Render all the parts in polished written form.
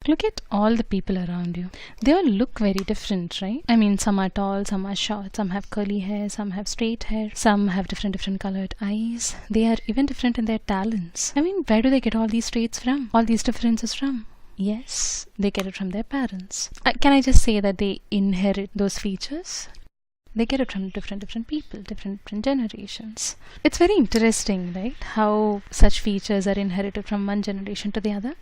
Look at all the people around you. They all look very different, right? I mean, some are tall, some are short, some have curly hair, some have straight hair, some have different colored eyes. They are even different in their talents. I mean, where do they get all these traits from? All these differences from? Yes, they get it from their parents. Can I just say that they inherit those features? They get it from different people, different generations. It's very interesting, right? How such features are inherited from one generation to the other.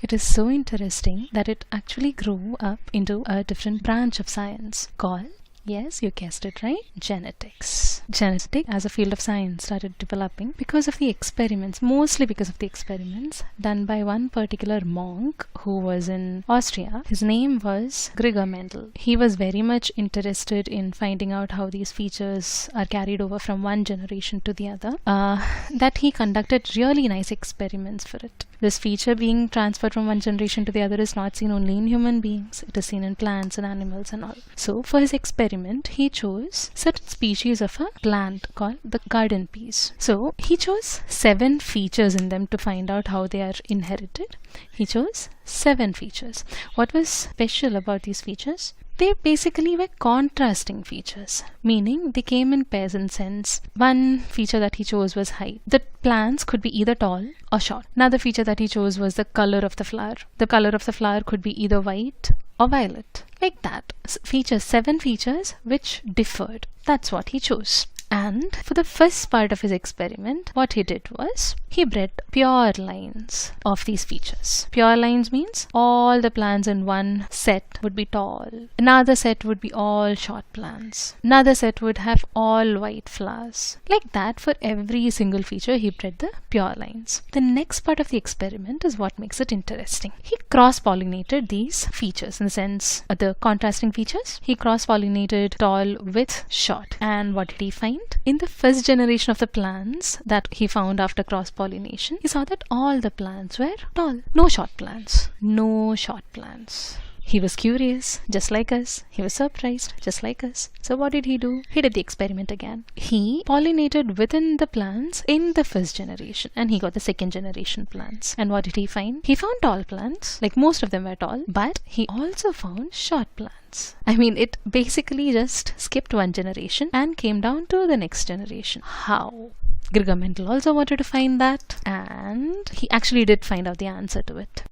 It is so interesting that it actually grew up into a different branch of science called, yes, you guessed it right, genetics. Genetics as a field of science started developing because of the experiments, mostly because of the experiments done by one particular monk who was in Austria. His name was Gregor Mendel. He was very much interested in finding out how these features are carried over from one generation to the other. That he conducted really nice experiments for it. This feature being transferred from one generation to the other is not seen only in human beings. It is seen in plants and animals and all. So for his experiment, he chose certain species of a plant called the garden peas. So he chose 7 features in them to find out how they are inherited. He chose 7 features. What was special about these features? They basically were contrasting features, meaning they came in pairs in sense. One feature that he chose was height. The plants could be either tall or short. Another feature that he chose was the color of the flower. The color of the flower could be either white or violet. Like that. 7 features which differed. That's what he chose. And for the first part of his experiment, what he did was he bred pure lines of these features. Pure lines means all the plants in one set would be tall. Another set would be all short plants. Another set would have all white flowers. Like that, for every single feature, he bred the pure lines. The next part of the experiment is what makes it interesting. He cross-pollinated these features, in the sense of the contrasting features. He cross-pollinated tall with short. And what did he find? In the first generation of the plants that he found after cross-pollination, he saw that all the plants were tall. No short plants. No short plants. He was curious, just like us. He was surprised, just like us. So what did he do? He did the experiment again. He pollinated within the plants in the first generation, and he got the second generation plants. And what did he find? He found tall plants, like most of them were tall, but he also found short plants. I mean, it basically just skipped one generation and came down to the next generation. How? Gregor Mendel also wanted to find that, and he actually did find out the answer to it.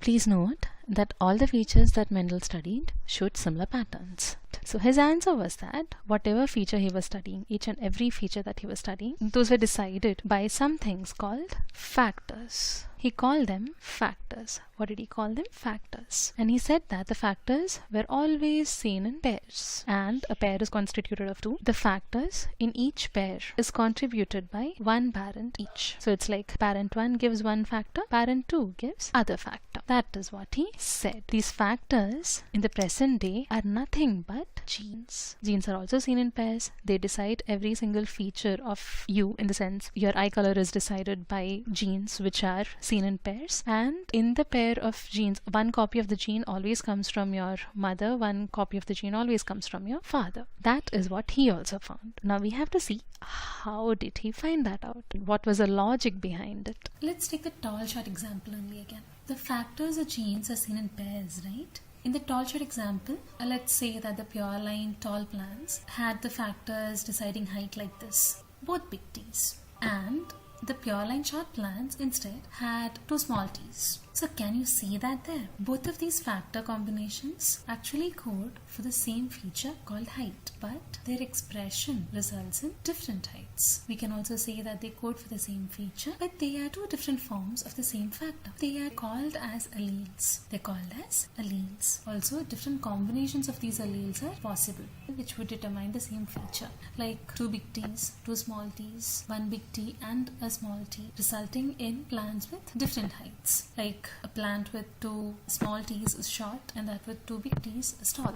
Please note that all the features that Mendel studied showed similar patterns. So his answer was that whatever feature he was studying, each and every feature that he was studying, those were decided by some things called factors. He called them factors. What did he call them? Factors. And he said that the factors were always seen in pairs. And a pair is constituted of 2. The factors in each pair is contributed by one parent each. So it's like parent 1 gives one factor, parent 2 gives other factor. That is what he said. These factors in the present day are nothing but genes. Genes are also seen in pairs. They decide every single feature of you, in the sense your eye color is decided by genes which are seen in pairs, and in the pair of genes, one copy of the gene always comes from your mother, one copy of the gene always comes from your father. That is what he also found. Now we have to see, how did he find that out? What was the logic behind it? Let's take the tall short example only again. The factors or genes are seen in pairs, right? In the tall short example, let's say that the pure line tall plants had the factors deciding height like this, both big T's, and the pure line short plants instead had 2 small t's. So can you see that there? Both of these factor combinations actually code for the same feature called height, but their expression results in different heights. We can also say that they code for the same feature, but they are 2 different forms of the same factor. They are called as alleles. They're called as alleles. Also, different combinations of these alleles are possible, which would determine the same feature, like 2 big T's, 2 small t's, 1 big T and a small t, resulting in plants with different heights. Like a plant with 2 small t's is short and that with 2 big T's is tall.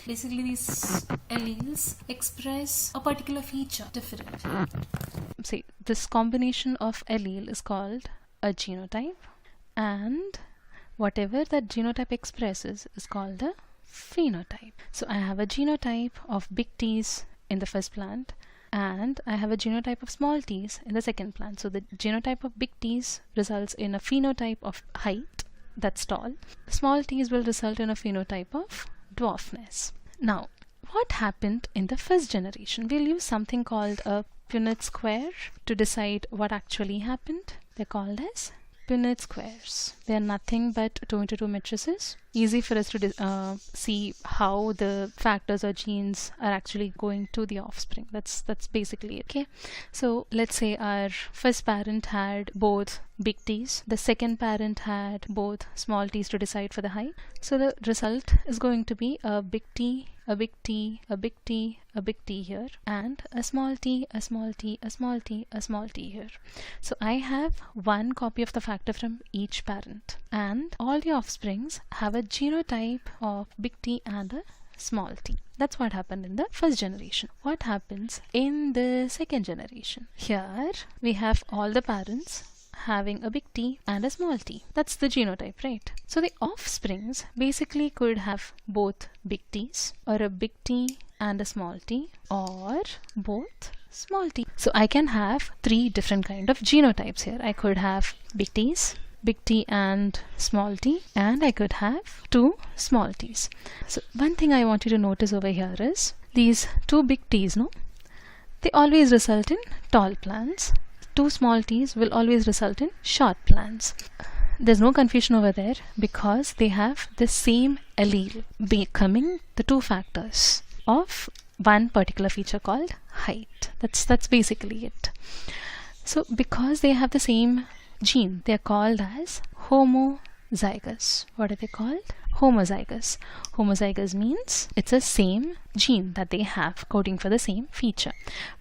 Basically, these alleles express a particular feature differently. See, this combination of allele is called a genotype, and whatever that genotype expresses is called a phenotype. So I have a genotype of big T's in the first plant, and I have a genotype of small t's in the second plant. So the genotype of big T's results in a phenotype of height, that's tall. Small t's will result in a phenotype of dwarfness. Now, what happened in the first generation? We'll use something called a Punnett square to decide what actually happened. They're called as Punnett squares. They are nothing but 2 into 2 matrices. Easy for us to see how the factors or genes are actually going to the offspring. That's basically it. Okay, so let's say our first parent had both big T's. The second parent had both small t's to decide for the height. So the result is going to be a big T, a big T, a big T, a big T here, and a small t, a small t, a small t, a small t here. So I have one copy of the factor from each parent, and all the offsprings have a genotype of big T and a small t. That's what happened in the first generation. What happens in the second generation? Here we have all the parents having a big T and a small t. That's the genotype, right? So the offsprings basically could have both big T's, or a big T and a small t, or both small t. So I can have 3 different kind of genotypes here. I could have big T's, big T and small t, and I could have 2 small t's. So one thing I want you to notice over here is these 2 big T's, no? They always result in tall plants. 2 small t's will always result in short plants. There's no confusion over there because they have the same allele, becoming the 2 factors of one particular feature called height. That's basically it. So because they have the same gene, they are called as homozygous. What are they called? Homozygous. Homozygous means it's the same gene that they have coding for the same feature.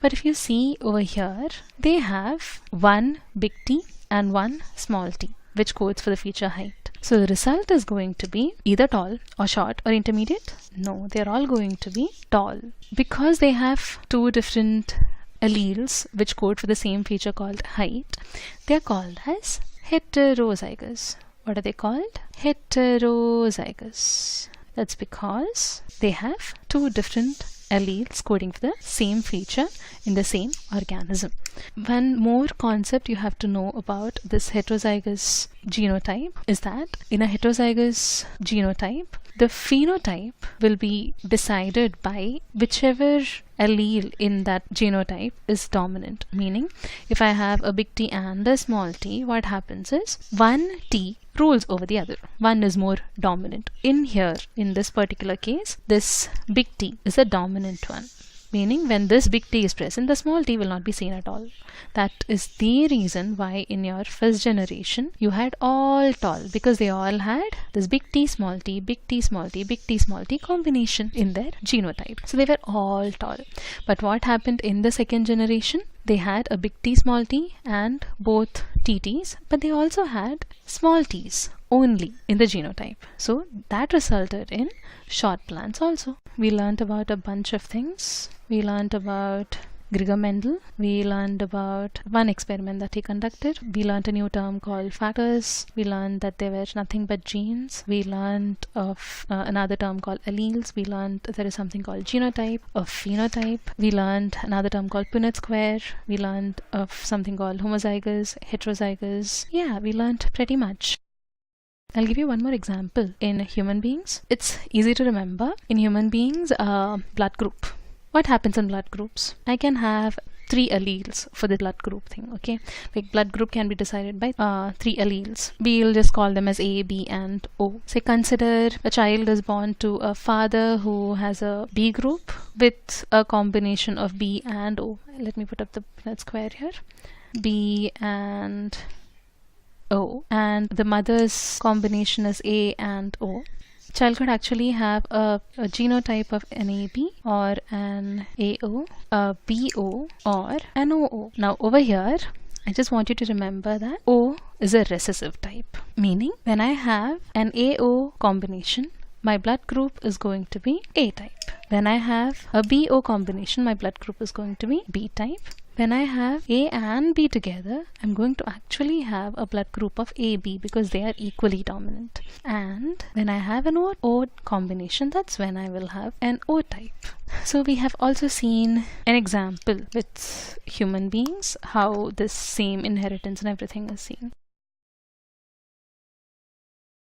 But if you see over here, they have one big T and one small t, which codes for the feature height. So the result is going to be either tall or short or intermediate. No, they're all going to be tall. Because they have 2 different alleles which code for the same feature called height, they're called as heterozygous. What are they called? Heterozygous. That's because they have 2 different alleles coding for the same feature in the same organism. One more concept you have to know about this heterozygous genotype is that in a heterozygous genotype, the phenotype will be decided by whichever allele in that genotype is dominant. Meaning, if I have a big T and a small t, what happens is one T rules over the other. One is more dominant. In here, in this particular case, this big T is a dominant one. Meaning when this big T is present, the small t will not be seen at all. That is the reason why in your first generation you had all tall, because they all had this big T, small t, big T, small t, big T, small t combination in their genotype. So they were all tall. But what happened in the second generation? They had a big T, small t and both TTs, but they also had small t's only in the genotype. So that resulted in short plants also. We learned about a bunch of things. We learned about Gregor Mendel. We learned about one experiment that he conducted. We learned a new term called factors. We learned that they were nothing but genes. We learned of another term called alleles. We learned there is something called genotype, of phenotype. We learned another term called Punnett square. We learned of something called homozygous, heterozygous. Yeah, we learned pretty much. I'll give you one more example. In human beings, it's easy to remember. In human beings, blood group. What happens in blood groups? I can have 3 alleles for the blood group thing, okay? Like blood group can be decided by 3 alleles. We'll just call them as A, B and O. Say consider a child is born to a father who has a B group with a combination of B and O. Let me put up the Punnett square here. B and O, and the mother's combination is A and O. Child could actually have a genotype of an AB or an AO, a BO or an OO. Now over here, I just want you to remember that O is a recessive type. Meaning when I have an AO combination, my blood group is going to be A type. When I have a BO combination, my blood group is going to be B type. When I have A and B together, I'm going to actually have a blood group of AB because they are equally dominant. And when I have an O combination, that's when I will have an O type. So we have also seen an example with human beings, how this same inheritance and everything is seen.